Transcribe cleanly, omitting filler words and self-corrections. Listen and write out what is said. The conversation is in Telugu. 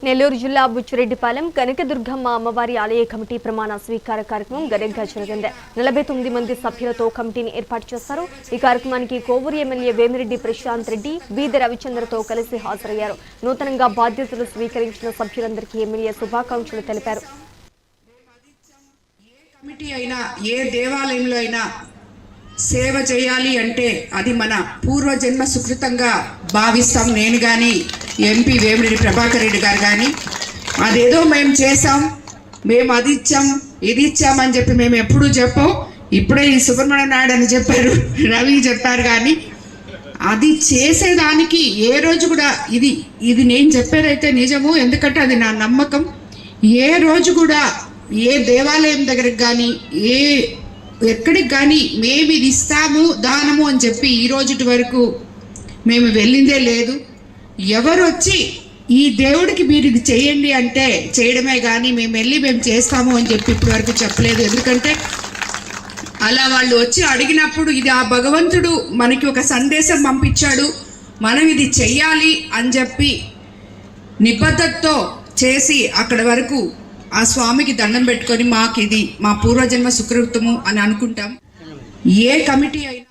నెల్లూరు జిల్లా బుచ్చిరెడ్డిపాలెం కనకదుర్గమ్మ అమ్మవారి ఆలయ కమిటీ ప్రమాణ స్వీకార కార్యక్రమం ఘనంగా జరిగింది. 49 మంది సభ్యులతో కమిటీని ఏర్పాటు చేశారు. ఈ కార్యక్రమానికి కోవూరు ఎమ్మెల్యే వేమిరెడ్డి ప్రశాంత్ రెడ్డి, బీద రవిచంద్రతో కలిసి హాజరయ్యారు. నూతనంగా బాధ్యతలు స్వీకరించిన సభ్యులందరికీ ఎమ్మెల్యే శుభాకాంక్షలు తెలిపారు. కమిటీ అయినా ఏ దేవాలయంలో అయినా సేవ చేయాలి అంటే అది మన పూర్వజన్మ సుకృతంగా భావిస్తాం. నేను కానీ ఎంపీ వేమిరెడ్డి ప్రభాకర్ రెడ్డి గారు కానీ అదేదో మేము చేసాం, మేము అది ఇచ్చాం ఇది ఇచ్చామని చెప్పి మేము ఎప్పుడూ చెప్పం. ఇప్పుడే ఈ సుబ్రహ్మణ్య నాయుడు అని చెప్పారు, రవి చెప్పారు, కానీ అది చేసేదానికి ఏ రోజు కూడా ఇది నేను చెప్పేదైతే నిజము, ఎందుకంటే అది నా నమ్మకం. ఏ రోజు కూడా ఏ దేవాలయం దగ్గరికి కానీ ఎక్కడికి కానీ మేము ఇది ఇస్తాము దానము అని చెప్పి ఈ రోజుటి వరకు మేము వెళ్ళిందే లేదు. ఎవరు వచ్చి ఈ దేవుడికి మీరు ఇది చేయండి అంటే చేయడమే కానీ మేము చేస్తాము అని చెప్పి ఇప్పటి వరకు చెప్పలేదు. ఎందుకంటే అలా వాళ్ళు వచ్చి అడిగినప్పుడు ఇది ఆ భగవంతుడు మనకి ఒక సందేశం పంపించాడు, మనం ఇది చెయ్యాలి అని చెప్పి నిబద్ధతతో చేసి అక్కడ వరకు ఆ స్వామికి దండం పెట్టుకొని మాకు ఇది మా పూర్వజన్మ సుకృతము అని అనుకుంటాం. ఏ కమిటీ అయినా